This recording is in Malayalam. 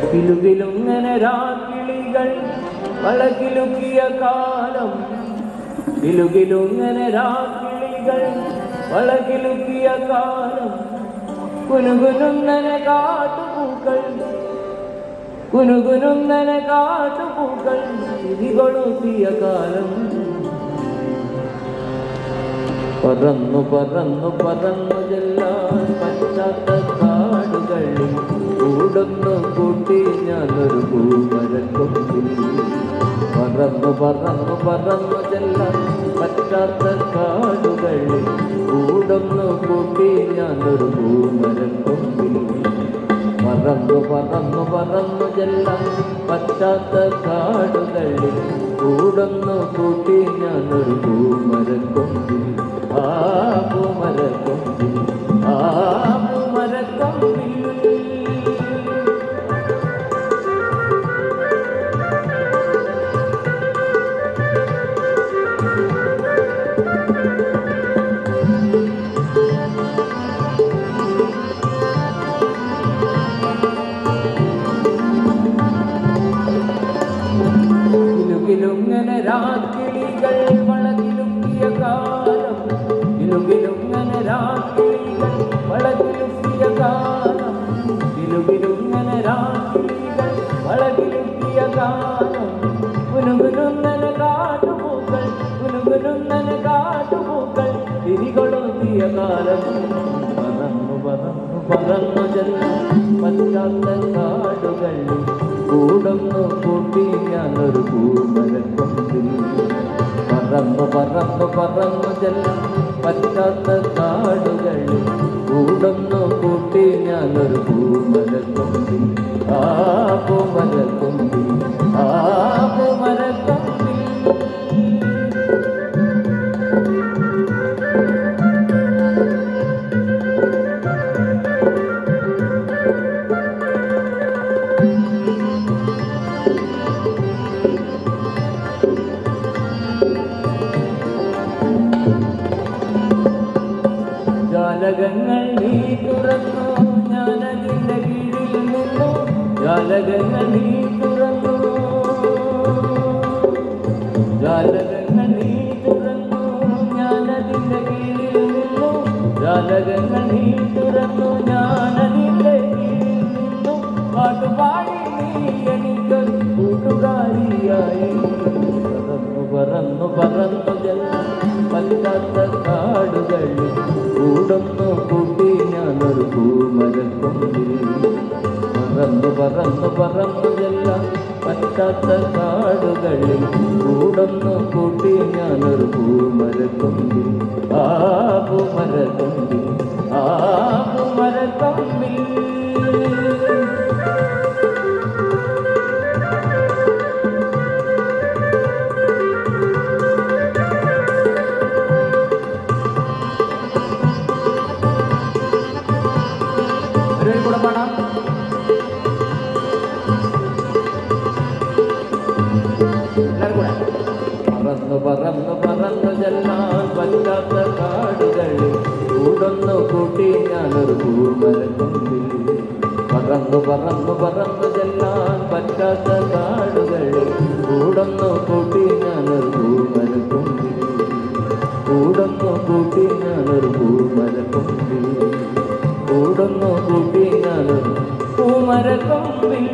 കിലുകിലുങ്ങനെ രാക്കിളികൾ വളകിലുക്കിയ കാലം, കിലുകിലുങ്ങനെ രാക്കിളികൾ വളകിലുക്കിയ കാലം, കുനുകുനുന്നനെ കാട്ടുപൂക്കൾ, കുനുകുനുന്നനെ കാട്ടുപൂക്കൾ തിരികൊളുത്തിയ കാലം. പറന്നു പറന്നു പറന്നു ചെല്ലാൻ പറ്റാത്ത കാടുകളിൽ കൂടൊന്നു കൂട്ടി ഞാനൊരു പൂമരക്കൊമ്പിൽ. പറന്നു പറന്നു പറന്നു ചെല്ലാൻ പറ്റാത്ത കാടുകളിൽ കൂടൊന്നു കൂട്ടി ഞാനൊരു പൂമരക്കൊമ്പിൽ. പറന്നു പറന്നു പറന്നു ചെല്ലാൻ പറ്റാത്ത കാടുകളിൽ കൂടൊന്നു കൂട്ടി ഞാനൊരു പൂമരക്കൊമ്പിൽ. ആ പൂമരക്കൊമ്പിൽ, ആ പൂമരക്കൊമ്പിൽ. കിലുകിലുങ്ങനെ രാക്കിളികൾ വളകിലുക്കിയ കാലം, കിലുകിലുങ്ങനെ രാക്കിളികൾ വളകിലുക്കിയ കാലം, കിലുകിലുങ്ങനെ രാക്കിളികൾ വളകിലുക്കിയ കാലം, കുനുകുനുന്നനെ കാട്ടുപൂക്കൾ, കുനുകുനുന്നനെ കാട്ടുപൂക്കൾ തിരികൊളുത്തിയ കാലം. പറന്നു പറന്നു പറന്നു ചെല്ലാൻ പറ്റാത്ത കാടുകളിൽ കൂടൊന്നു കൂട്ടി ഞാനൊരു പൂമരക്കൊമ്പിൽ. പറന്നു പറന്നു പറന്നു ചെല്ലാൻ പറ്റാത്ത കാടുകളിൽ കൂടൊന്നു കൂട്ടി ഞാനൊരു പൂമരക്കൊമ്പിൽ. ആ പൂമരക്കൊമ്പിൽ, ആ പൂമരക്കൊമ്പിൽ. ജാലകങ്ങൾ നീ തുറന്നു, ഞാനതിൻ്റെ കീഴിൽ നിന്നു. ജാലകങ്ങൾ നീ തുറന്നു, ജാലകങ്ങൾ നീ തുറന്നു, ഞാനതിൻ്റെ കീഴിൽ നിന്നു. ജാലകങ്ങൾ നീ തുറന്നു, ഞാനതിൻ്റെ കീഴിൽ നിന്നു. പാട്ടുപാടി നീ എനിക്ക് കൂട്ടുകാരിയായി. പറന്നു പറന്നു പറന്നു ചെല്ലാൻ പറ്റാത്ത കാടുകളിൽ കൂടൊന്നു കൂട്ടി ഞാനൊരു പൂമരക്കൊമ്പിൽ. പറന്നു പറന്നു പറന്നു ചെല്ലാൻ പറ്റാത്ത കാടുകളിൽ കൂടൊന്നു കൂട്ടി ഞാനൊരു പൂമരക്കൊമ്പിൽ. ആ പൂമരക്കൊമ്പിൽ, ആ പൂമരക്കൊമ്പിൽ. കൂടെ പാടാം. പറന്നു പറന്നു പറന്നു ചെല്ലാൻ പറ്റാത്ത കാടുകളിൽ കൂടൊന്നു കൂട്ടി ഞാനൊരു പൂമരക്കൊമ്പിൽ. പറന്നു പറന്നു പറന്നു ചെല്ലാൻ പറ്റാത്ത കാടുകളിൽ കൂടൊന്നു കൂട്ടി ഞാനൊരു പൂമരക്കൊമ്പിൽ. കൂടൊന്നു കൂട്ടി ഞാനൊരു പൂമരക്കൊമ്പിൽ. കൂടൊന്നു കൂട്ടി ഞാനൊരു പൂമരക്കൊമ്പിൽ.